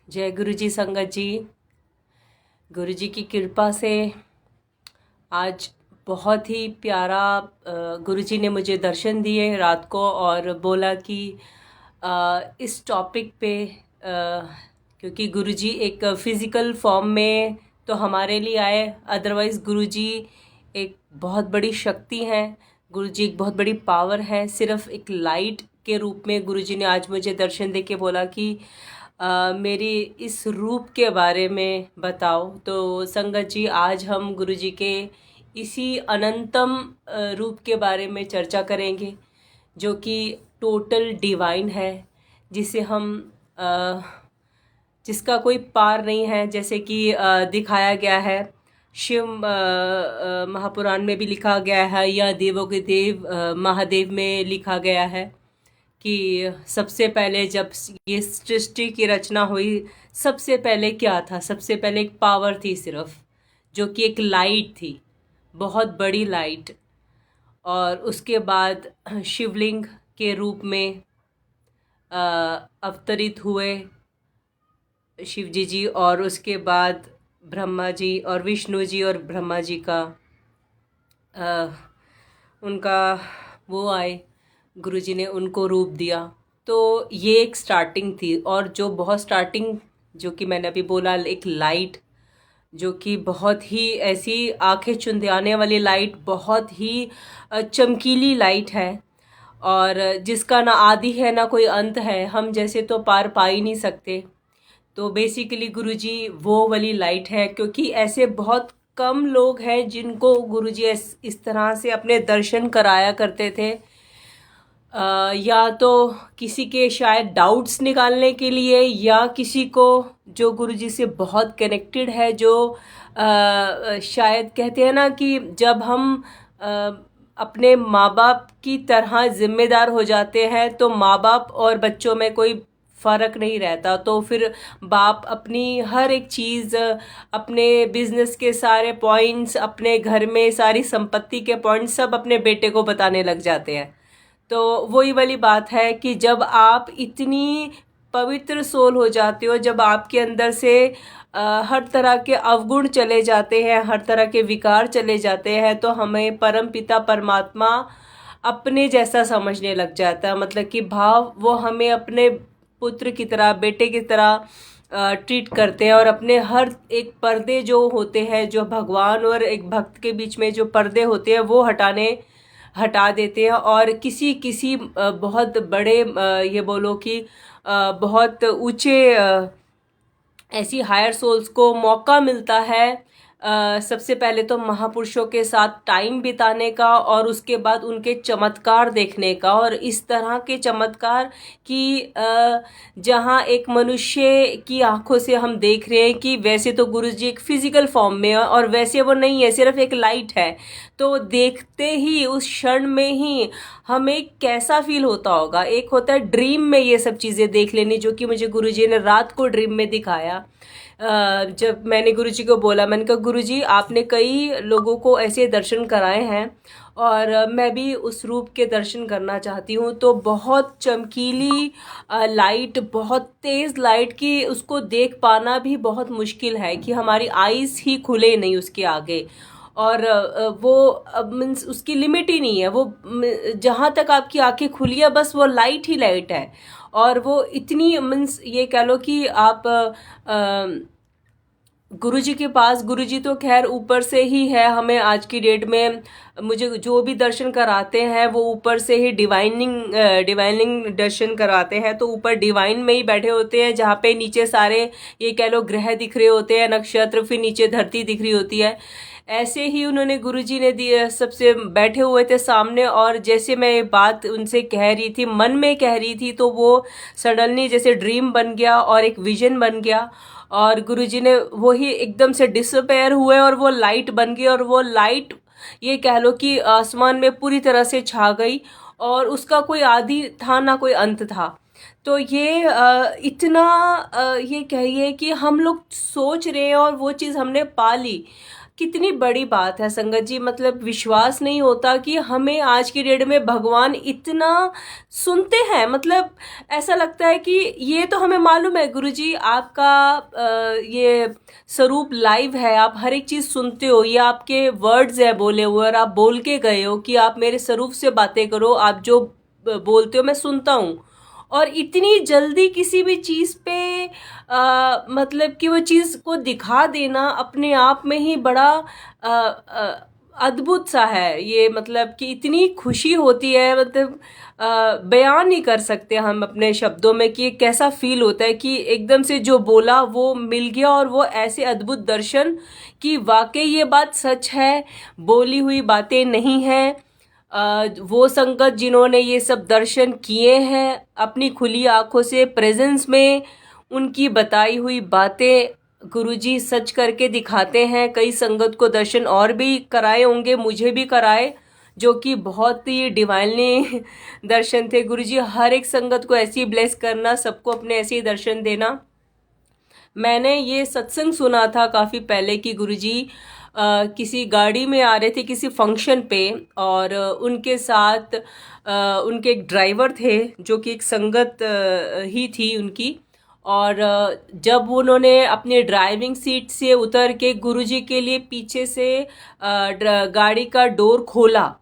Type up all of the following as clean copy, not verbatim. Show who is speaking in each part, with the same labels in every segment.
Speaker 1: जय गुरु जी संगत जी। गुरु जी की कृपा से आज बहुत ही प्यारा गुरु जी ने मुझे दर्शन दिए रात को और बोला कि इस टॉपिक पे क्योंकि गुरु जी एक फिज़िकल फॉर्म में तो हमारे लिए आए, अदरवाइज़ गुरु जी एक बहुत बड़ी शक्ति हैं। गुरु जी एक बहुत बड़ी पावर है। सिर्फ एक लाइट के रूप में गुरु जी ने आज मुझे दर्शन दे के बोला कि मेरी इस रूप के बारे में बताओ। तो संगत जी, आज हम गुरु जी के इसी अनंतम रूप के बारे में चर्चा करेंगे, जो कि टोटल डिवाइन है, जिसे हम जिसका कोई पार नहीं है। जैसे कि दिखाया गया है शिव महापुराण में भी लिखा गया है, या देवों के देव महादेव में लिखा गया है कि सबसे पहले जब ये सृष्टि की रचना हुई, सबसे पहले क्या था? सबसे पहले एक पावर थी सिर्फ, जो कि एक लाइट थी, बहुत बड़ी लाइट। और उसके बाद शिवलिंग के रूप में अवतरित हुए शिव जी, और उसके बाद ब्रह्मा जी और विष्णु जी और ब्रह्मा जी का उनका वो आए, गुरु जी ने उनको रूप दिया। तो ये एक स्टार्टिंग थी, और जो बहुत स्टार्टिंग, जो कि मैंने अभी बोला, एक लाइट जो कि बहुत ही ऐसी आंखें चुंधियाने वाली लाइट, बहुत ही चमकीली लाइट है, और जिसका ना आदि है ना कोई अंत है। हम जैसे तो पार पा ही नहीं सकते। तो बेसिकली गुरुजी वो वाली लाइट है, क्योंकि ऐसे बहुत कम लोग हैं जिनको गुरुजी इस तरह से अपने दर्शन कराया करते थे। या तो किसी के शायद डाउट्स निकालने के लिए, या किसी को जो गुरुजी से बहुत कनेक्टेड है, जो शायद कहते हैं ना कि जब हम अपने माँ बाप की तरह जिम्मेदार हो जाते हैं तो माँ बाप और बच्चों में कोई फ़र्क नहीं रहता। तो फिर बाप अपनी हर एक चीज़, अपने बिजनेस के सारे पॉइंट्स, अपने घर में सारी संपत्ति के पॉइंट्स सब अपने बेटे को बताने लग जाते हैं। तो वही वाली बात है कि जब आप इतनी पवित्र सोल हो जाते हो, जब आपके अंदर से हर तरह के अवगुण चले जाते हैं, हर तरह के विकार चले जाते हैं, तो हमें परम पिता परमात्मा अपने जैसा समझने लग जाता है। मतलब कि भाव वो हमें अपने पुत्र की तरह, बेटे की तरह ट्रीट करते हैं, और अपने हर एक पर्दे जो होते हैं, जो भगवान और एक भक्त के बीच में जो पर्दे होते हैं, वो हटा देते हैं। और किसी किसी बहुत बड़े, ये बोलो कि बहुत ऊंचे ऐसी हायर सोल्स को मौका मिलता है सबसे पहले तो महापुरुषों के साथ टाइम बिताने का, और उसके बाद उनके चमत्कार देखने का। और इस तरह के चमत्कार कि जहाँ एक मनुष्य की आंखों से हम देख रहे हैं कि वैसे तो गुरु जी एक फिजिकल फॉर्म में है, और वैसे वो नहीं है, सिर्फ एक लाइट है। तो देखते ही उस क्षण में ही हमें कैसा फील होता होगा। एक होता है ड्रीम में ये सब चीज़ें देख लेनी, जो कि मुझे गुरु जी ने रात को ड्रीम में दिखाया। जब मैंने गुरुजी को बोला, मैंने कहा गुरुजी आपने कई लोगों को ऐसे दर्शन कराए हैं, और मैं भी उस रूप के दर्शन करना चाहती हूँ। तो बहुत चमकीली लाइट, बहुत तेज़ लाइट, की उसको देख पाना भी बहुत मुश्किल है, कि हमारी आईज़ ही खुले नहीं उसके आगे। और वो मीन्स उसकी लिमिट ही नहीं है। वो जहाँ तक आपकी आंखें खुली है, बस वो लाइट ही लाइट है। और वो इतनी मीन्स ये कह लो कि आप गुरुजी के पास, गुरुजी तो खैर ऊपर से ही है। हमें आज की डेट में मुझे जो भी दर्शन कराते हैं वो ऊपर से ही डिवाइनिंग दर्शन कराते हैं। तो ऊपर डिवाइन में ही बैठे होते हैं, जहाँ पे नीचे सारे ये कह लो ग्रह दिख रहे होते हैं, नक्षत्र, फिर नीचे धरती दिख रही होती है। ऐसे ही उन्होंने गुरुजी ने दिए, सबसे बैठे हुए थे सामने। और जैसे मैं ये बात उनसे कह रही थी, मन में कह रही थी, तो वो सडनली जैसे ड्रीम बन गया और एक विजन बन गया, और गुरुजी ने वही एकदम से डिसअपेयर हुए, और वो लाइट बन गई। और वो लाइट ये कह लो कि आसमान में पूरी तरह से छा गई, और उसका कोई आदि था ना कोई अंत था। तो ये इतना ये कहिए कि हम लोग सोच रहे हैं और वो चीज़ हमने पा ली। कितनी बड़ी बात है संगत जी, मतलब विश्वास नहीं होता कि हमें आज की डेट में भगवान इतना सुनते हैं। मतलब ऐसा लगता है कि ये तो हमें मालूम है गुरु जी आपका ये स्वरूप लाइव है, आप हर एक चीज़ सुनते हो, ये आपके वर्ड्स है बोले हुए, और आप बोल के गए हो कि आप मेरे स्वरूप से बातें करो, आप जो बोलते हो मैं सुनता हूँ। और इतनी जल्दी किसी भी चीज़ पे मतलब कि वो चीज़ को दिखा देना अपने आप में ही बड़ा अद्भुत सा है ये। मतलब कि इतनी खुशी होती है, मतलब बयान नहीं कर सकते हम अपने शब्दों में कि कैसा फील होता है कि एकदम से जो बोला वो मिल गया, और वो ऐसे अद्भुत दर्शन कि वाकई ये बात सच है, बोली हुई बातें नहीं हैं। वो संगत जिन्होंने ये सब दर्शन किए हैं अपनी खुली आंखों से प्रेजेंस में, उनकी बताई हुई बातें गुरुजी सच करके दिखाते हैं। कई संगत को दर्शन और भी कराए होंगे, मुझे भी कराए, जो कि बहुत ही डिवाइनली दर्शन थे। गुरुजी हर एक संगत को ऐसे ही ब्लेस करना, सबको अपने ऐसे ही दर्शन देना। मैंने ये सत्संग सुना था काफ़ी पहले कि गुरुजी किसी गाड़ी में आ रहे थे किसी फंक्शन पे, और उनके साथ उनके एक ड्राइवर थे जो कि एक संगत ही थी उनकी। और जब उन्होंने अपने ड्राइविंग सीट से उतर के गुरुजी के लिए पीछे से गाड़ी का डोर खोला,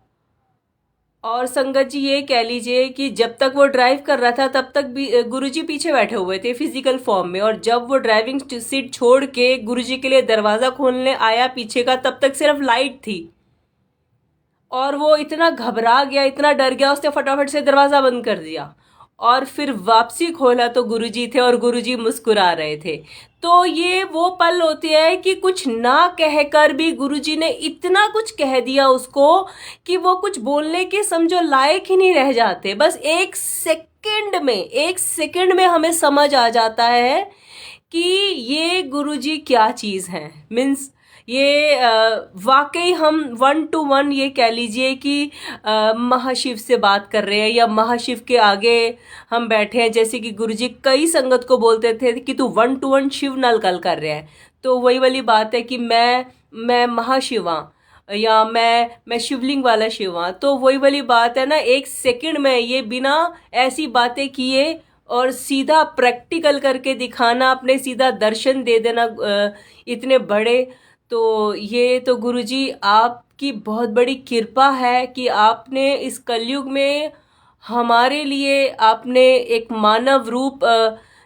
Speaker 1: और संगत जी ये कह लीजिए कि जब तक वो ड्राइव कर रहा था तब तक भी गुरुजी पीछे बैठे हुए थे फिजिकल फॉर्म में, और जब वो ड्राइविंग सीट छोड़ के गुरुजी के लिए दरवाज़ा खोलने आया पीछे का, तब तक सिर्फ लाइट थी। और वो इतना घबरा गया, इतना डर गया, उसने फटाफट से दरवाज़ा बंद कर दिया, और फिर वापसी खोला तो गुरुजी थे, और गुरुजी मुस्कुरा रहे थे। तो ये वो पल होते हैं कि कुछ ना कहकर भी गुरुजी ने इतना कुछ कह दिया उसको कि वो कुछ बोलने के समझो लायक ही नहीं रह जाते। बस एक सेकंड में हमें समझ आ जाता है कि ये गुरुजी क्या चीज़ है। मीन्स ये वाकई हम 1 to 1 ये कह लीजिए कि महाशिव से बात कर रहे हैं, या महाशिव के आगे हम बैठे हैं। जैसे कि गुरुजी कई संगत को बोलते थे कि तू 1 to 1 शिव नल कल कर रहा है। तो वही वाली बात है कि मैं महाशिवा, या मैं शिवलिंग वाला शिवा। तो वही वाली बात है ना, एक सेकंड में ये बिना ऐसी बातें किए और सीधा प्रैक्टिकल करके दिखाना, अपने सीधा दर्शन दे देना इतने बड़े। तो ये तो गुरुजी आपकी बहुत बड़ी कृपा है कि आपने इस कलयुग में हमारे लिए आपने एक मानव रूप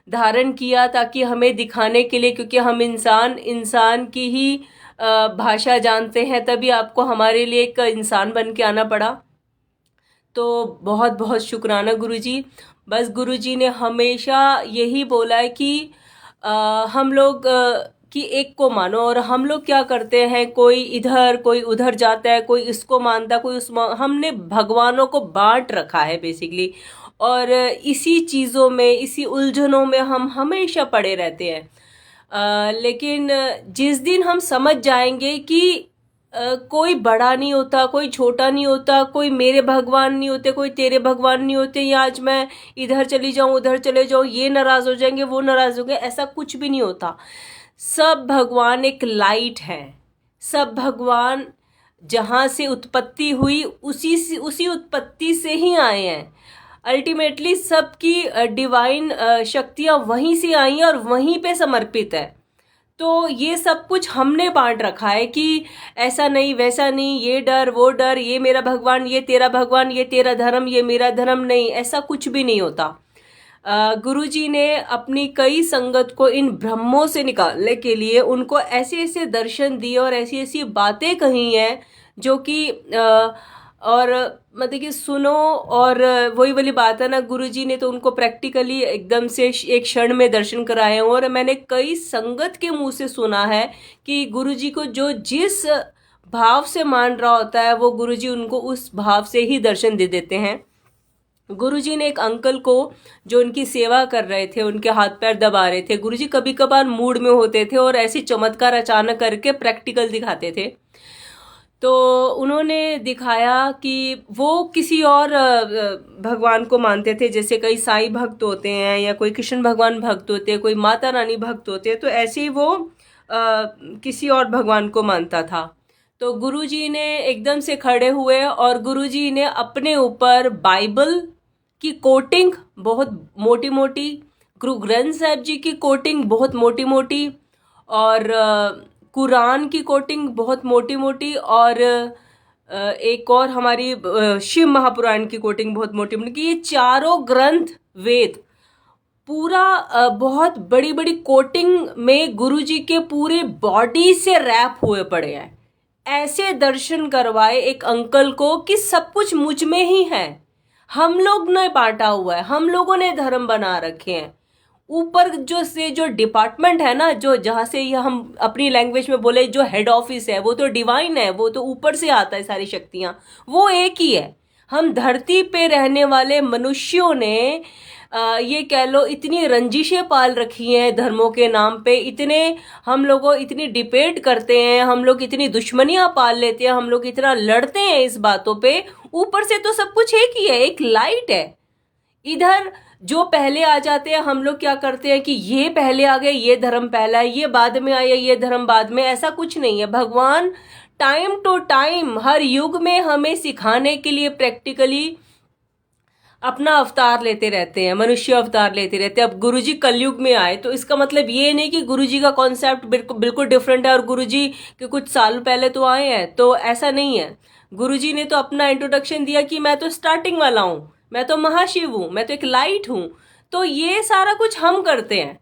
Speaker 1: धारण किया, ताकि हमें दिखाने के लिए, क्योंकि हम इंसान की ही भाषा जानते हैं, तभी आपको हमारे लिए एक इंसान बन के आना पड़ा। तो बहुत बहुत शुक्राना गुरुजी। बस गुरुजी ने हमेशा यही बोला है कि हम लोग कि एक को मानो। और हम लोग क्या करते हैं, कोई इधर कोई उधर जाता है, कोई इसको मानता कोई हमने भगवानों को बांट रखा है बेसिकली, और इसी चीज़ों में, इसी उलझनों में हम हमेशा पड़े रहते हैं। लेकिन जिस दिन हम समझ जाएंगे कि कोई बड़ा नहीं होता, कोई छोटा नहीं होता, कोई मेरे भगवान नहीं होते, कोई तेरे भगवान नहीं होते, या आज मैं इधर चली जाऊं उधर चले जाऊं, ये नाराज हो जाएंगे वो नाराज हो गए, ऐसा कुछ भी नहीं होता। सब भगवान एक लाइट है। सब भगवान जहाँ से उत्पत्ति हुई उसी उत्पत्ति से ही आए हैं। अल्टीमेटली सबकी डिवाइन शक्तियाँ वहीं से आई हैं और वहीं पे समर्पित है। तो ये सब कुछ हमने बांट रखा है कि ऐसा नहीं वैसा नहीं, ये डर वो डर, ये मेरा भगवान ये तेरा भगवान, ये तेरा धर्म ये मेरा धर्म, नहीं, ऐसा कुछ भी नहीं होता। गुरुजी ने अपनी कई संगत को इन भ्रमों से निकालने के लिए उनको ऐसे ऐसे दर्शन दिए और ऐसी ऐसी बातें कही हैं जो कि और मतलब कि सुनो। और वही वाली बात है ना, गुरुजी ने तो उनको प्रैक्टिकली एकदम से एक क्षण में दर्शन कराए हैं। और मैंने कई संगत के मुंह से सुना है कि गुरुजी को जो जिस भाव से मान रहा होता है वो गुरुजी उनको उस भाव से ही दर्शन दे देते हैं। गुरुजी ने एक अंकल को जो उनकी सेवा कर रहे थे, उनके हाथ पैर दबा रहे थे, गुरुजी कभी कभार मूड में होते थे और ऐसी चमत्कार अचानक करके प्रैक्टिकल दिखाते थे। तो उन्होंने दिखाया कि वो किसी और भगवान को मानते थे, जैसे कई साईं भक्त होते हैं या कोई कृष्ण भगवान भक्त होते हैं, कोई माता रानी भक्त होते हैं। तो ऐसे ही वो किसी और भगवान को मानता था। तो गुरुजी ने एकदम से खड़े हुए और गुरुजी ने अपने ऊपर बाइबल की कोटिंग बहुत मोटी मोटी, गुरु ग्रंथ साहिब जी की कोटिंग बहुत मोटी मोटी, और कुरान की कोटिंग बहुत मोटी मोटी, और एक और हमारी शिव महापुराण की कोटिंग बहुत मोटी मोटी, ये चारों ग्रंथ वेद पूरा बहुत बड़ी बड़ी कोटिंग में गुरुजी के पूरे बॉडी से रैप हुए पड़े हैं। ऐसे दर्शन करवाए एक अंकल को कि सब कुछ मुझ में ही है, हम लोग ने बांटा हुआ है, हम लोगों ने धर्म बना रखे हैं। ऊपर जो डिपार्टमेंट है ना, जो जहाँ से ये हम अपनी लैंग्वेज में बोले जो हेड ऑफिस है, वो तो डिवाइन है, वो तो ऊपर से आता है सारी शक्तियाँ, वो एक ही है। हम धरती पे रहने वाले मनुष्यों ने ये कह लो इतनी रंजिशें पाल रखी हैं धर्मों के नाम पे, इतने हम लोगों इतनी डिबेट करते हैं, हम लोग इतनी दुश्मनियां पाल लेते हैं, हम लोग इतना लड़ते हैं इस बातों पे। ऊपर से तो सब कुछ एक ही है, एक लाइट है। इधर जो पहले आ जाते हैं, हम लोग क्या करते हैं कि ये पहले आ गए, ये धर्म पहला है, ये बाद में आया, ये धर्म बाद में। ऐसा कुछ नहीं है। भगवान टाइम टू टाइम हर युग में हमें सिखाने के लिए प्रैक्टिकली अपना अवतार लेते रहते हैं, मनुष्य अवतार लेते रहते हैं। अब गुरुजी कलयुग में आए तो इसका मतलब ये नहीं कि गुरुजी का कॉन्सेप्ट बिल्कुल डिफरेंट है और गुरुजी के कुछ साल पहले तो आए हैं, तो ऐसा नहीं है। गुरुजी ने तो अपना इंट्रोडक्शन दिया कि मैं तो स्टार्टिंग वाला हूँ, मैं तो महाशिव हूँ, मैं तो एक लाइट हूँ। तो ये सारा कुछ हम करते हैं,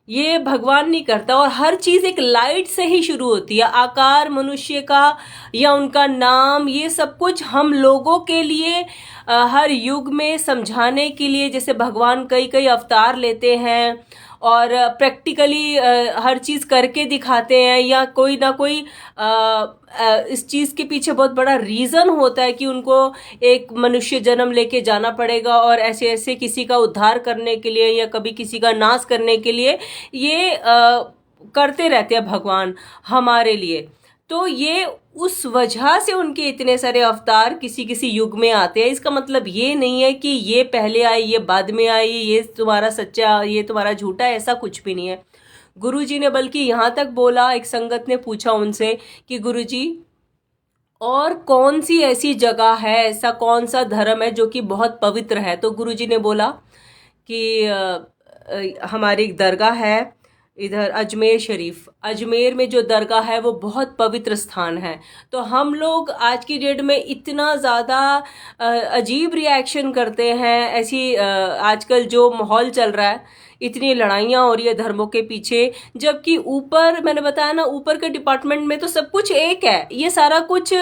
Speaker 1: ये भगवान नहीं करता। और हर चीज एक लाइट से ही शुरू होती है। आकार मनुष्य का या उनका नाम, ये सब कुछ हम लोगों के लिए हर युग में समझाने के लिए, जैसे भगवान कई कई अवतार लेते हैं और प्रैक्टिकली हर चीज करके दिखाते हैं, या कोई ना कोई इस चीज के पीछे बहुत बड़ा रीजन होता है कि उनको एक मनुष्य जन्म लेके जाना पड़ेगा और ऐसे ऐसे किसी का उद्धार करने के लिए या कभी किसी का नाश करने के लिए ये करते रहते हैं भगवान हमारे लिए। तो ये उस वजह से उनके इतने सारे अवतार किसी किसी युग में आते हैं। इसका मतलब ये नहीं है कि ये पहले आई, ये बाद में आई, ये तुम्हारा सच्चा, ये तुम्हारा झूठा, ऐसा कुछ भी नहीं है। गुरुजी ने बल्कि यहाँ तक बोला, एक संगत ने पूछा उनसे कि गुरुजी और कौन सी ऐसी जगह है, ऐसा कौन सा धर्म है जो कि बहुत पवित्र है। तो गुरुजी ने बोला कि हमारी दरगाह है इधर अजमेर शरीफ, अजमेर में जो दरगाह है वो बहुत पवित्र स्थान है। तो हम लोग आज की डेट में इतना ज़्यादा अजीब रिएक्शन करते हैं, ऐसी आजकल जो माहौल चल रहा है, इतनी लड़ाइयाँ हो रही है धर्मों के पीछे, जबकि ऊपर मैंने बताया ना, ऊपर के डिपार्टमेंट में तो सब कुछ एक है। ये सारा कुछ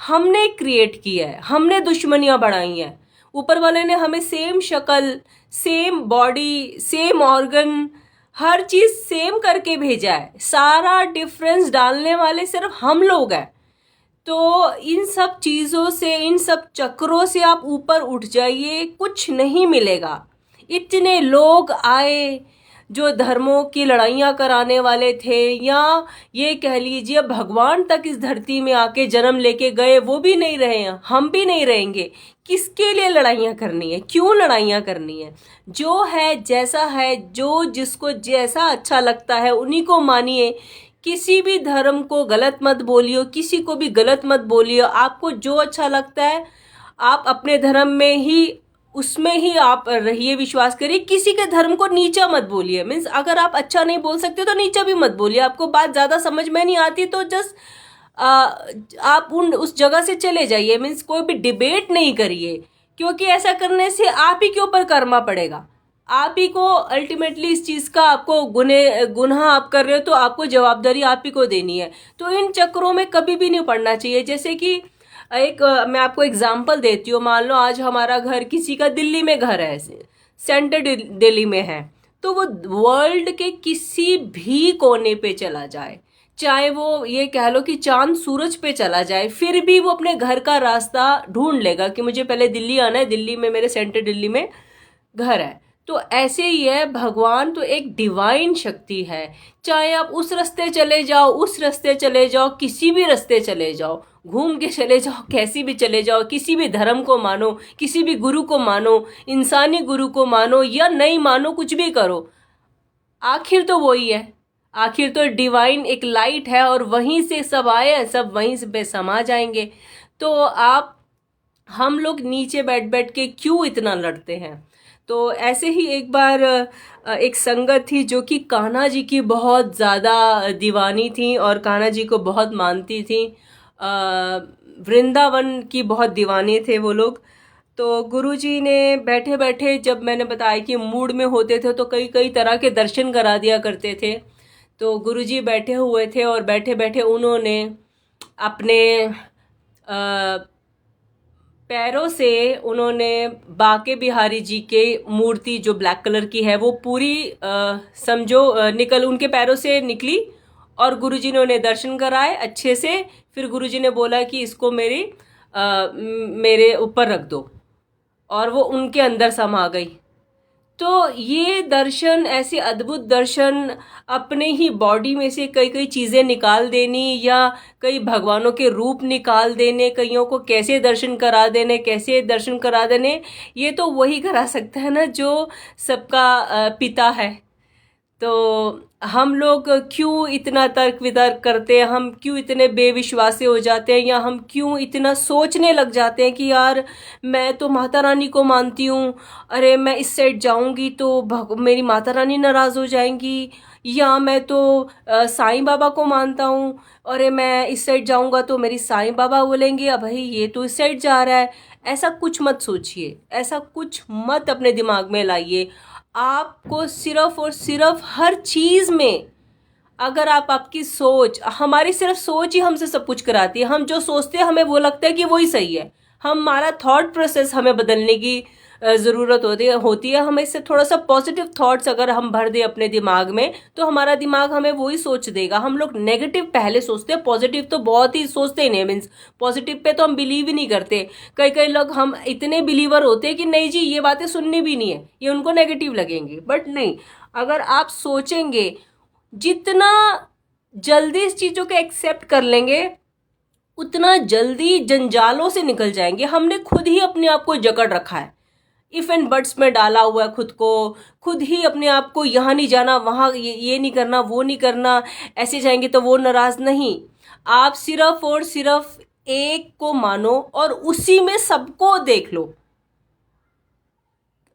Speaker 1: हमने क्रिएट किया है, हमने दुश्मनियाँ बढ़ाई हैं। ऊपर वाले ने हमें सेम शक्ल, सेम बॉडी, सेम ऑर्गन, हर चीज सेम करके भेजा है। सारा डिफरेंस डालने वाले सिर्फ हम लोग हैं। तो इन सब चीजों से, इन सब चक्रों से आप ऊपर उठ जाइए, कुछ नहीं मिलेगा। इतने लोग आए जो धर्मों की लड़ाइयाँ कराने वाले थे, या ये कह लीजिए भगवान तक इस धरती में आके जन्म लेके गए, वो भी नहीं रहे हैं, हम भी नहीं रहेंगे। किसके लिए लड़ाइयाँ करनी है, क्यों लड़ाइयाँ करनी है? जो है जैसा है, जो जिसको जैसा अच्छा लगता है उन्हीं को मानिए। किसी भी धर्म को गलत मत बोलियो, किसी को भी गलत मत बोलियो। आपको जो अच्छा लगता है आप अपने धर्म में ही, उसमें ही आप रहिए, विश्वास करिए। किसी के धर्म को नीचा मत बोलिए। मीन्स अगर आप अच्छा नहीं बोल सकते तो नीचा भी मत बोलिए। आपको बात ज़्यादा समझ में नहीं आती तो जस्ट आप उस जगह से चले जाइए। मीन्स कोई भी डिबेट नहीं करिए, क्योंकि ऐसा करने से आप ही के ऊपर कर्मा पड़ेगा। आप ही को अल्टीमेटली इस चीज़ का, आपको गुनाह आप कर रहे हो तो आपको जवाबदारी आप ही को देनी है। तो इन चक्रों में कभी भी नहीं पड़ना चाहिए। जैसे कि मैं आपको एग्जांपल देती हूँ। मान लो आज हमारा घर, किसी का दिल्ली में घर है, सेंटर दिल्ली में है, तो वो वर्ल्ड के किसी भी कोने पे चला जाए, चाहे वो ये कह लो कि चांद सूरज पे चला जाए, फिर भी वो अपने घर का रास्ता ढूंढ लेगा कि मुझे पहले दिल्ली आना है, दिल्ली में मेरे सेंटर दिल्ली में घर है। तो ऐसे ही है, भगवान तो एक डिवाइन शक्ति है। चाहे आप उस रास्ते चले जाओ, उस रास्ते चले जाओ, किसी भी रास्ते चले जाओ, घूम के चले जाओ, कैसी भी चले जाओ, किसी भी धर्म को मानो, किसी भी गुरु को मानो, इंसानी गुरु को मानो या नहीं मानो, कुछ भी करो, आखिर तो वही है। आखिर तो डिवाइन एक लाइट है और वहीं से सब आए हैं, सब वहीं से पे समा जाएंगे। तो आप हम लोग नीचे बैठ बैठ के क्यों इतना लड़ते हैं। तो ऐसे ही एक बार एक संगत थी जो कि कान्हा जी की बहुत ज़्यादा दीवानी थी और कान्हा जी को बहुत मानती थी। वृंदावन की बहुत दीवानी थे वो लोग। तो गुरुजी ने बैठे बैठे, जब मैंने बताया कि मूड में होते थे तो कई कई तरह के दर्शन करा दिया करते थे। तो गुरुजी बैठे हुए थे और बैठे बैठे उन्होंने अपने पैरों से उन्होंने बाके बिहारी जी के मूर्ति जो ब्लैक कलर की है वो पूरी समझो निकल उनके पैरों से निकली और गुरुजी ने उन्हें दर्शन कराए अच्छे से। फिर गुरुजी ने बोला कि इसको मेरे ऊपर रख दो और वो उनके अंदर समा गई। तो ये दर्शन, ऐसे अद्भुत दर्शन, अपने ही बॉडी में से कई कई चीज़ें निकाल देनी या कई भगवानों के रूप निकाल देने, कईयों को कैसे दर्शन करा देने, कैसे दर्शन करा देने, ये तो वही करा सकता है ना जो सबका पिता है। तो हम लोग क्यों इतना तर्क वितर्क करते हैं, हम क्यों इतने बेविश्वासी हो जाते हैं, या हम क्यों इतना सोचने लग जाते हैं कि यार मैं तो माता रानी को मानती हूँ, अरे मैं इस साइड जाऊँगी तो मेरी माता रानी नाराज़ हो जाएंगी, या मैं तो साईं बाबा को मानता हूँ, अरे मैं इस साइड जाऊँगा तो मेरी साईं बाबा बोलेंगे अब भाई ये तो इस साइड जा रहा है। ऐसा कुछ मत सोचिए, ऐसा कुछ मत अपने दिमाग में लाइए। आपको सिर्फ और सिर्फ हर चीज़ में, अगर आपकी सोच, हमारी सिर्फ सोच ही हमसे सब कुछ कराती है। हम जो सोचते हैं हमें वो लगता है कि वही सही है। हमारा थॉट प्रोसेस हमें बदलने की ज़रूरत होती है। हमें इससे थोड़ा सा पॉजिटिव थॉट्स अगर हम भर दें अपने दिमाग में तो हमारा दिमाग हमें वही सोच देगा। हम लोग नेगेटिव पहले सोचते हैं, पॉजिटिव तो बहुत ही सोचते ही नहीं। मीन्स पॉजिटिव पे तो हम बिलीव ही नहीं करते। कई कई लोग, हम इतने बिलीवर होते हैं कि नहीं जी ये बातें सुननी भी नहीं है, ये उनको नेगेटिव लगेंगी। बट नहीं, अगर आप सोचेंगे, जितना जल्दी इस चीज़ों को एक्सेप्ट कर लेंगे उतना जल्दी जंजालों से निकल जाएंगे। हमने खुद ही अपने आप को जकड़ रखा है, इफ एंड बट्स में डाला हुआ है खुद को, खुद ही अपने आप को यहाँ नहीं जाना, वहाँ ये नहीं करना, वो नहीं करना, ऐसे जाएंगे तो वो नाराज नहीं। आप सिर्फ और सिर्फ एक को मानो और उसी में सबको देख लो।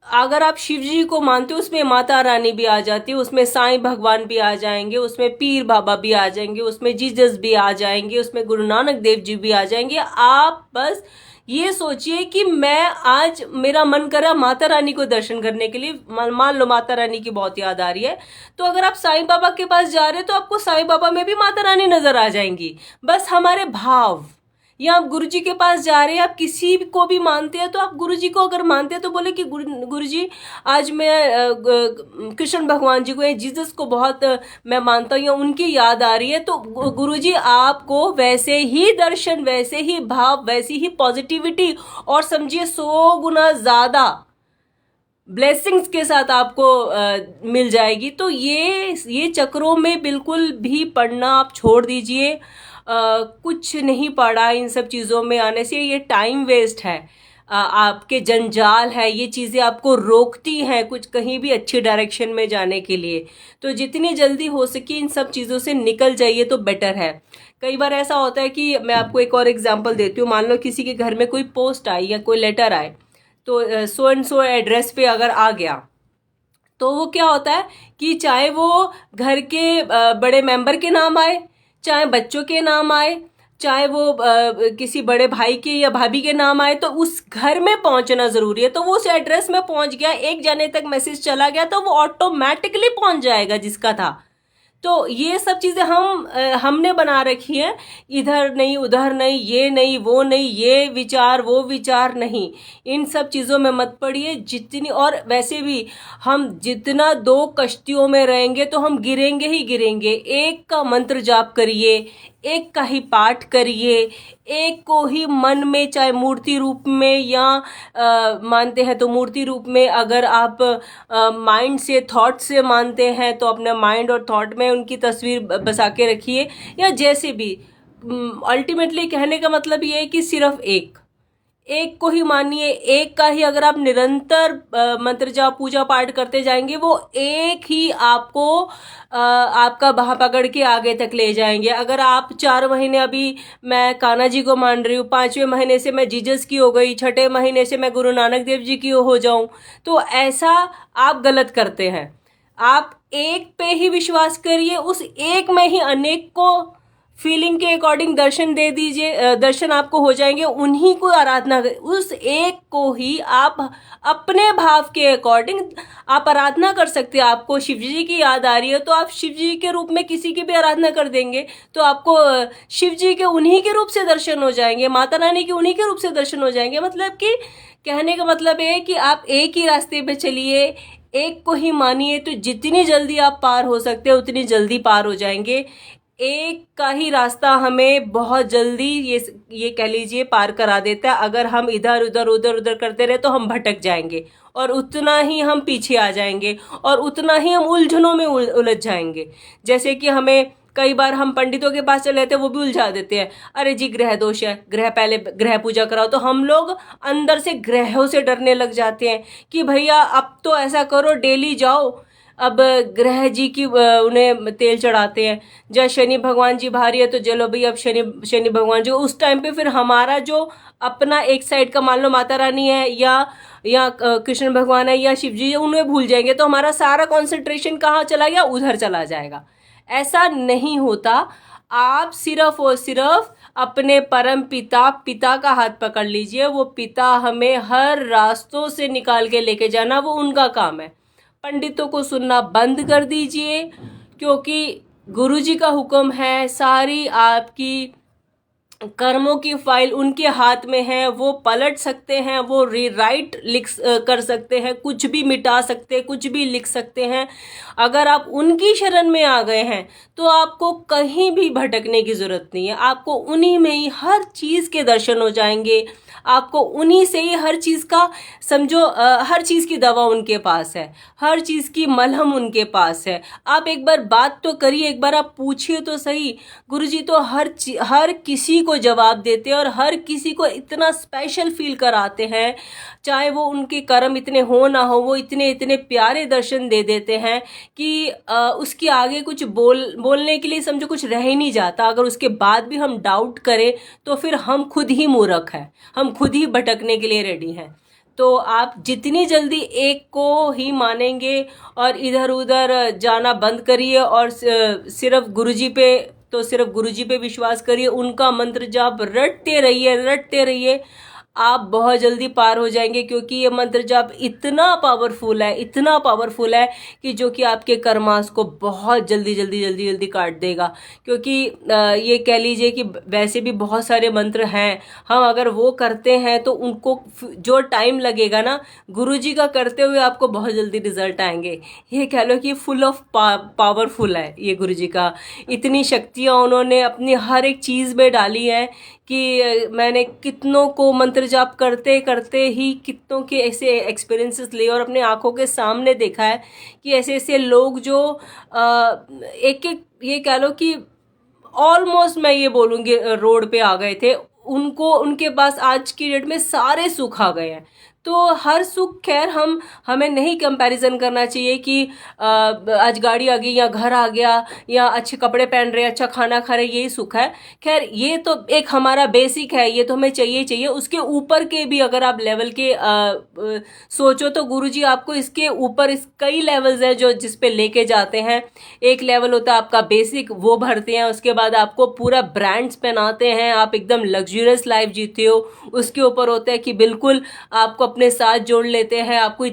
Speaker 1: अगर आप शिव जी को मानते हो उसमें माता रानी भी आ जाती है, उसमें साईं भगवान भी आ जाएंगे, उसमें पीर बाबा भी आ जाएंगे, उसमें जीसस भी आ जाएंगे, उसमें गुरु नानक देव जी भी आ जाएंगे। आप बस ये सोचिए कि मैं आज, मेरा मन करा माता रानी को दर्शन करने के लिए, मान लो माता रानी की बहुत याद आ रही है, तो अगर आप साईं बाबा के पास जा रहे हो तो आपको साईं बाबा में भी माता रानी नजर आ जाएंगी। बस हमारे भाव, या आप गुरुजी के पास जा रहे हैं, आप किसी को भी मानते हैं तो आप गुरुजी को अगर मानते हैं तो बोले कि गुरुजी आज मैं कृष्ण भगवान जी को या जीसस को बहुत मैं मानता हूँ या उनकी याद आ रही है, तो गुरुजी आपको वैसे ही दर्शन, वैसे ही भाव, वैसी ही पॉजिटिविटी और समझिए 100 गुना ज़्यादा ब्लेसिंग्स के साथ आपको मिल जाएगी। तो ये चक्रों में बिल्कुल भी पढ़ना आप छोड़ दीजिए। कुछ नहीं पड़ा इन सब चीज़ों में आने से, ये टाइम वेस्ट है, आपके जंजाल है, ये चीज़ें आपको रोकती हैं कुछ कहीं भी अच्छी डायरेक्शन में जाने के लिए। तो जितनी जल्दी हो सके इन सब चीज़ों से निकल जाइए तो बेटर है। कई बार ऐसा होता है कि मैं आपको एक और एग्जांपल देती हूँ। मान लो किसी के घर में कोई पोस्ट आई या कोई लेटर आए, तो सो एंड सो एड्रेस पे अगर आ गया तो वो क्या होता है कि चाहे वो घर के बड़े मेंबर के नाम आए, चाहे बच्चों के नाम आए, चाहे वो किसी बड़े भाई के या भाभी के नाम आए, तो उस घर में पहुंचना जरूरी है। तो वो उस एड्रेस में पहुंच गया, एक जाने तक मैसेज चला गया तो वो ऑटोमेटिकली पहुंच जाएगा जिसका था। तो ये सब चीज़ें हमने बना रखी है, इधर नहीं उधर नहीं, ये नहीं वो नहीं, ये विचार वो विचार नहीं, इन सब चीज़ों में मत पड़िए। जितनी, और वैसे भी हम जितना 2 कश्तियों में रहेंगे तो हम गिरेंगे ही गिरेंगे। एक का मंत्र जाप करिए, एक का ही पाठ करिए, एक को ही मन में, चाहे मूर्ति रूप में या मानते हैं तो मूर्ति रूप में, अगर आप माइंड से, थॉट से मानते हैं तो अपने माइंड और थॉट में उनकी तस्वीर बसा के रखिए, या जैसे भी। अल्टीमेटली कहने का मतलब ये है कि सिर्फ एक को ही मानिए, एक का ही अगर आप निरंतर मंत्र जाप पूजा पाठ करते जाएंगे, वो एक ही आपको आपका बाह पकड़ के आगे तक ले जाएंगे। अगर आप 4 महीने, अभी मैं कान्हा जी को मान रही हूँ, 5वें महीने से मैं जीसस की हो गई, 6ठे महीने से मैं गुरु नानक देव जी की हो जाऊं, तो ऐसा आप गलत करते हैं। आप एक पे ही विश्वास करिए, उस एक में ही अनेक को फीलिंग के अकॉर्डिंग दर्शन दे दीजिए, दर्शन आपको हो जाएंगे। उन्हीं को आराधना, उस एक को ही आप अपने भाव के अकॉर्डिंग आप आराधना कर सकते हैं। आपको शिव जी की याद आ रही है तो आप शिव जी के रूप में किसी की भी आराधना कर देंगे, तो आपको शिव जी के उन्हीं के रूप से दर्शन हो जाएंगे, माता रानी के उन्हीं के रूप से दर्शन हो जाएंगे। मतलब कि कहने का मतलब है कि आप एक ही रास्ते पे चलिए, एक को ही मानिए, तो जितनी जल्दी आप पार हो सकते हैं उतनी जल्दी पार हो जाएंगे। एक का ही रास्ता हमें बहुत जल्दी ये कह लीजिए पार करा देता है। अगर हम इधर उधर उधर उधर करते रहे तो हम भटक जाएंगे, और उतना ही हम पीछे आ जाएंगे, और उतना ही हम उलझनों में उलझ जाएंगे। जैसे कि हमें कई बार हम पंडितों के पास चले जाते हैं, वो भी उलझा देते हैं। अरे जी ग्रह दोष है, ग्रह पहले ग्रह पूजा कराओ, तो हम लोग अंदर से ग्रहों से डरने लग जाते हैं कि भैया अब तो ऐसा करो, डेली जाओ। अब ग्रह जी की उन्हें तेल चढ़ाते हैं। जब शनि भगवान जी भारी है तो चलो भाई अब शनि भगवान जी, उस टाइम पे फिर हमारा जो अपना एक साइड का, मान लो माता रानी है या कृष्ण भगवान है या शिव जी, उन्हें भूल जाएंगे तो हमारा सारा कंसंट्रेशन कहाँ चला गया, उधर चला जाएगा। ऐसा नहीं होता। आप सिर्फ और सिर्फ अपने परम पिता का हाथ पकड़ लीजिए। वो पिता हमें हर रास्तों से निकाल के लेके जाना, वो उनका काम है। पंडितों को सुनना बंद कर दीजिए, क्योंकि गुरु जी का हुक्म है, सारी आपकी कर्मों की फाइल उनके हाथ में है। वो पलट सकते हैं, वो रीराइट कर सकते हैं, कुछ भी मिटा सकते हैं, कुछ भी लिख सकते हैं। अगर आप उनकी शरण में आ गए हैं तो आपको कहीं भी भटकने की जरूरत नहीं है। आपको उन्हीं में ही हर चीज के दर्शन हो जाएंगे। आपको उन्हीं से ही हर चीज का समझो, हर चीज की दवा उनके पास है, हर चीज की मलहम उनके पास है। आप एक बार बात तो करिए, एक बार आप पूछिए तो सही। गुरुजी तो हर किसी को जवाब देते हैं और हर किसी को इतना स्पेशल फील कराते हैं, चाहे वो उनके कर्म इतने हो ना हो, वो इतने इतने प्यारे दर्शन दे देते हैं कि उसके आगे कुछ बोलने के लिए समझो कुछ रह ही नहीं जाता। अगर उसके बाद भी हम डाउट करें तो फिर हम खुद ही मूर्ख हैं, हम खुद ही भटकने के लिए रेडी हैं। तो आप जितनी जल्दी एक को ही मानेंगे और इधर उधर जाना बंद करिए, और सिर्फ गुरुजी पे, तो सिर्फ गुरुजी पे विश्वास करिए, उनका मंत्र जाप रटते रहिए, रटते रहिए। आप बहुत जल्दी पार हो जाएंगे, क्योंकि ये मंत्र जाप इतना पावरफुल है, इतना पावरफुल है कि जो कि आपके कर्मास को बहुत जल्दी जल्दी जल्दी जल्दी काट देगा। क्योंकि ये कह लीजिए कि वैसे भी बहुत सारे मंत्र हैं, हम अगर वो करते हैं तो उनको जो टाइम लगेगा ना, गुरुजी का करते हुए आपको बहुत जल्दी रिजल्ट आएंगे। ये कह लो कि फुल ऑफ पावरफुल है ये गुरुजी का। इतनी शक्तियाँ उन्होंने अपनी हर एक चीज़ में डाली है कि मैंने कितनों को मंत्र जाप करते करते ही कितनों के ऐसे एक्सपीरियंसेस लिए और अपने आंखों के सामने देखा है कि ऐसे ऐसे लोग जो एक एक, ये कह लो कि ऑलमोस्ट मैं ये बोलूँगी रोड पे आ गए थे, उनको उनके पास आज की डेट में सारे सुख आ गए हैं। तो हर सुख, खैर हमें नहीं कंपैरिजन करना चाहिए कि आज गाड़ी आ गई या घर आ गया या अच्छे कपड़े पहन रहे, अच्छा खाना खा रहे, यही सुख है। खैर ये तो एक हमारा बेसिक है, ये तो हमें चाहिए चाहिए। उसके ऊपर के भी अगर आप लेवल के सोचो तो गुरुजी आपको इसके ऊपर कई लेवल्स है जो जिस पे लेके जाते हैं। एक लेवल होता है आपका बेसिक, वो भरते हैं, उसके बाद आपको पूरा ब्रांड्स पहनाते हैं, आप एकदम लग्जरियस लाइफ जीते हो। उसके ऊपर होता है कि बिल्कुल आपको अपने साथ जोड़ लेते हैं, आपको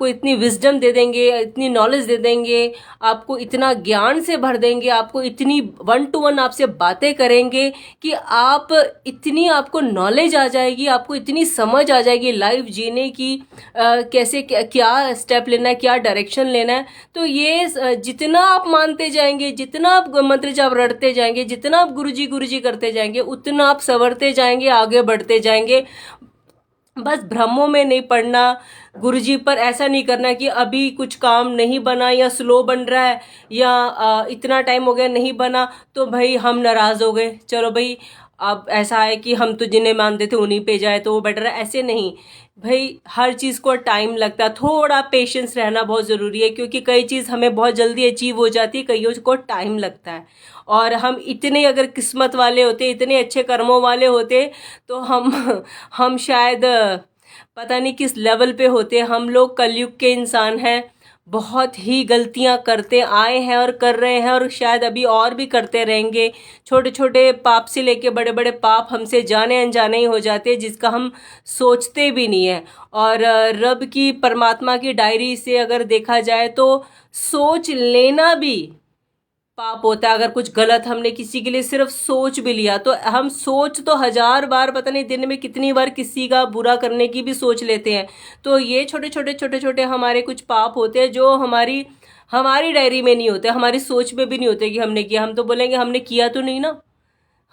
Speaker 1: इतनी विजडम दे देंगे, इतनी नॉलेज दे देंगे, आपको इतना ज्ञान से भर देंगे, आपको इतनी 1-to-1 आपसे बातें करेंगे कि इतनी आपको नॉलेज आ जाएगी, आपको इतनी समझ आ जाएगी लाइफ जीने की, कैसे क्या स्टेप लेना है, क्या डायरेक्शन लेना है। तो ये जितना आप मानते जाएंगे, जितना आप मंत्र जाप रटते जाएंगे, जितना आप गुरुजी गुरुजी करते जाएंगे, उतना आप संवरते जाएंगे, आगे बढ़ते जाएंगे। बस भ्रमों में नहीं पड़ना, गुरुजी पर ऐसा नहीं करना कि अभी कुछ काम नहीं बना या स्लो बन रहा है या इतना टाइम हो गया नहीं बना तो भाई हम नाराज हो गए, चलो भाई अब ऐसा है कि हम तो जिन्हें मानते थे उन्हीं पे जाए तो वो बेटर है, ऐसे नहीं भाई। हर चीज़ को टाइम लगता है, थोड़ा पेशेंस रहना बहुत ज़रूरी है, क्योंकि कई चीज़ हमें बहुत जल्दी अचीव हो जाती है, कईयों को टाइम लगता है। और हम इतने अगर किस्मत वाले होते, इतने अच्छे कर्मों वाले होते, तो हम शायद पता नहीं किस लेवल पे होते। हम लोग कलयुग के इंसान हैं, बहुत ही गलतियां करते आए हैं और कर रहे हैं, और शायद अभी और भी करते रहेंगे। छोटे छोटे पाप से लेके बड़े बड़े पाप हमसे जाने अनजाने ही हो जाते हैं, जिसका हम सोचते भी नहीं है। और रब की, परमात्मा की डायरी से अगर देखा जाए तो सोच लेना भी पाप होता है। अगर कुछ गलत हमने किसी के लिए सिर्फ सोच भी लिया, तो हम सोच तो 1000 बार, पता नहीं दिन में कितनी बार किसी का बुरा करने की भी सोच लेते हैं। तो ये छोटे छोटे हमारे कुछ पाप होते हैं जो हमारी हमारी डायरी में नहीं होते, हमारी सोच में भी नहीं होते कि हमने किया। हम तो बोलेंगे हमने किया तो नहीं ना,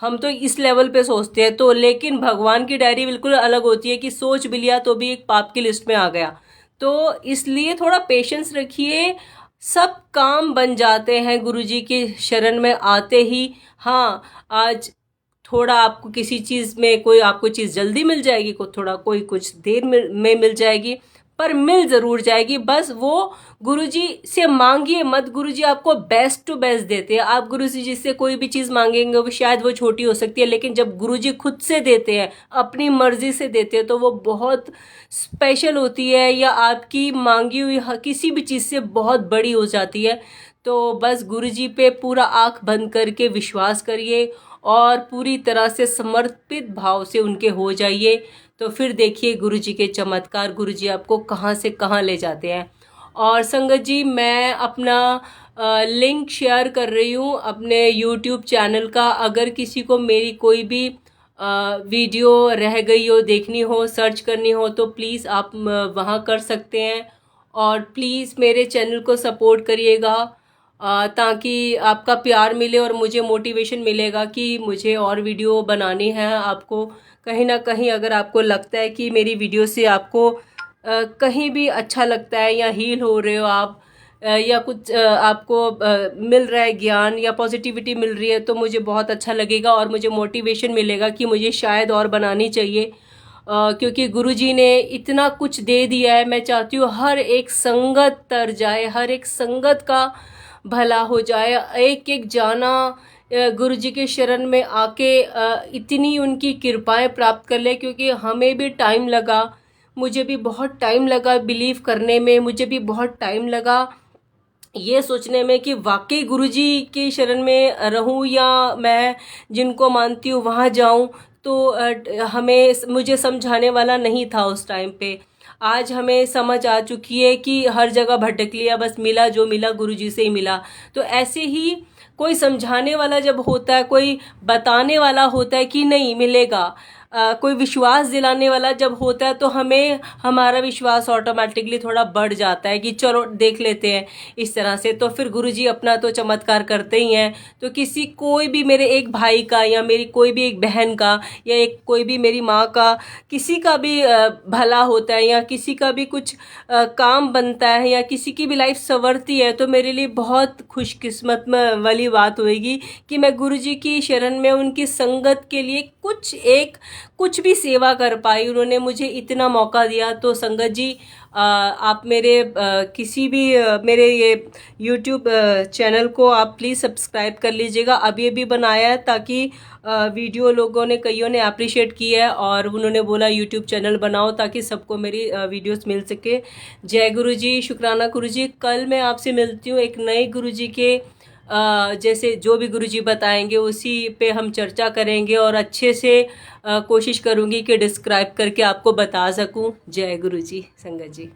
Speaker 1: हम तो इस लेवल पे सोचते हैं। तो लेकिन भगवान की डायरी बिल्कुल अलग होती है कि सोच भी लिया तो भी एक पाप की लिस्ट में आ गया। तो इसलिए थोड़ा पेशेंस रखिए, सब काम बन जाते हैं गुरुजी के शरण में आते ही। हाँ, आज थोड़ा आपको किसी चीज़ में कोई आपको चीज़ जल्दी मिल जाएगी, को थोड़ा कोई कुछ देर में मिल जाएगी, पर मिल ज़रूर जाएगी। बस वो गुरुजी से मांगिए मत, गुरुजी आपको बेस्ट टू बेस्ट देते हैं। आप गुरुजी से कोई भी चीज़ मांगेंगे वो शायद वो छोटी हो सकती है, लेकिन जब गुरुजी खुद से देते हैं, अपनी मर्जी से देते हैं, तो वो बहुत स्पेशल होती है, या आपकी मांगी हुई किसी भी चीज़ से बहुत बड़ी हो जाती है। तो बस गुरुजी पे पूरा आँख बंद करके विश्वास करिए और पूरी तरह से समर्पित भाव से उनके हो जाइए। तो फिर देखिए गुरुजी के चमत्कार, गुरुजी आपको कहाँ से कहाँ ले जाते हैं। और संगत जी, मैं अपना लिंक शेयर कर रही हूँ अपने यूट्यूब चैनल का। अगर किसी को मेरी कोई भी वीडियो रह गई हो, देखनी हो, सर्च करनी हो, तो प्लीज़ आप वहाँ कर सकते हैं। और प्लीज़ मेरे चैनल को सपोर्ट करिएगा, ताकि आपका प्यार मिले और मुझे मोटिवेशन मिलेगा कि मुझे और वीडियो बनानी है। आपको कहीं ना कहीं अगर आपको लगता है कि मेरी वीडियो से आपको कहीं भी अच्छा लगता है, या हील हो रहे हो आप, या कुछ आपको मिल रहा है ज्ञान या पॉजिटिविटी मिल रही है, तो मुझे बहुत अच्छा लगेगा और मुझे मोटिवेशन मिलेगा कि मुझे शायद और बनानी चाहिए। क्योंकि गुरुजी ने इतना कुछ दे दिया है। मैं चाहती हूँ हर एक संगत तर जाए, हर एक संगत का भला हो जाए, एक एक जाना गुरुजी के शरण में आके इतनी उनकी कृपाएं प्राप्त कर ले। क्योंकि हमें भी टाइम लगा, मुझे भी बहुत टाइम लगा बिलीव करने में, मुझे भी बहुत टाइम लगा ये सोचने में कि वाकई गुरुजी के शरण में रहूं, या मैं जिनको मानती हूँ वहाँ जाऊं। तो मुझे समझाने वाला नहीं था उस टाइम पे। आज हमें समझ आ चुकी है कि हर जगह भटक लिया, बस मिला जो मिला गुरुजी से ही मिला। तो ऐसे ही कोई समझाने वाला जब होता है, कोई बताने वाला होता है कि नहीं मिलेगा, कोई विश्वास दिलाने वाला जब होता है, तो हमें हमारा विश्वास ऑटोमेटिकली थोड़ा बढ़ जाता है कि चलो देख लेते हैं इस तरह से। तो फिर गुरुजी अपना तो चमत्कार करते ही हैं। तो किसी कोई भी मेरे एक भाई का, या मेरी कोई भी एक बहन का, या कोई भी मेरी माँ का, किसी का भी भला होता है, या किसी का भी कुछ काम बनता है, या किसी की भी लाइफ संवरती है, तो मेरे लिए बहुत खुशकिस्मत वाली बात होएगी कि मैं गुरुजी की शरण में उनकी संगत के लिए कुछ भी सेवा कर पाई। उन्होंने मुझे इतना मौका दिया। तो संगत जी, आप मेरे किसी भी मेरे ये यूट्यूब चैनल को आप प्लीज़ सब्सक्राइब कर लीजिएगा। अभी अभी बनाया है, ताकि वीडियो लोगों ने, कईयों ने अप्रिशिएट किया है और उन्होंने बोला यूट्यूब चैनल बनाओ ताकि सबको मेरी वीडियोस मिल सके। जय गुरु जी, शुक्राना गुरु जी। कल मैं आपसे मिलती हूँ एक नए गुरु जी के जैसे जो भी गुरुजी बताएंगे उसी पे हम चर्चा करेंगे, और अच्छे से कोशिश करूँगी कि डिस्क्राइब करके आपको बता सकूँ। जय गुरु जी संगत जी।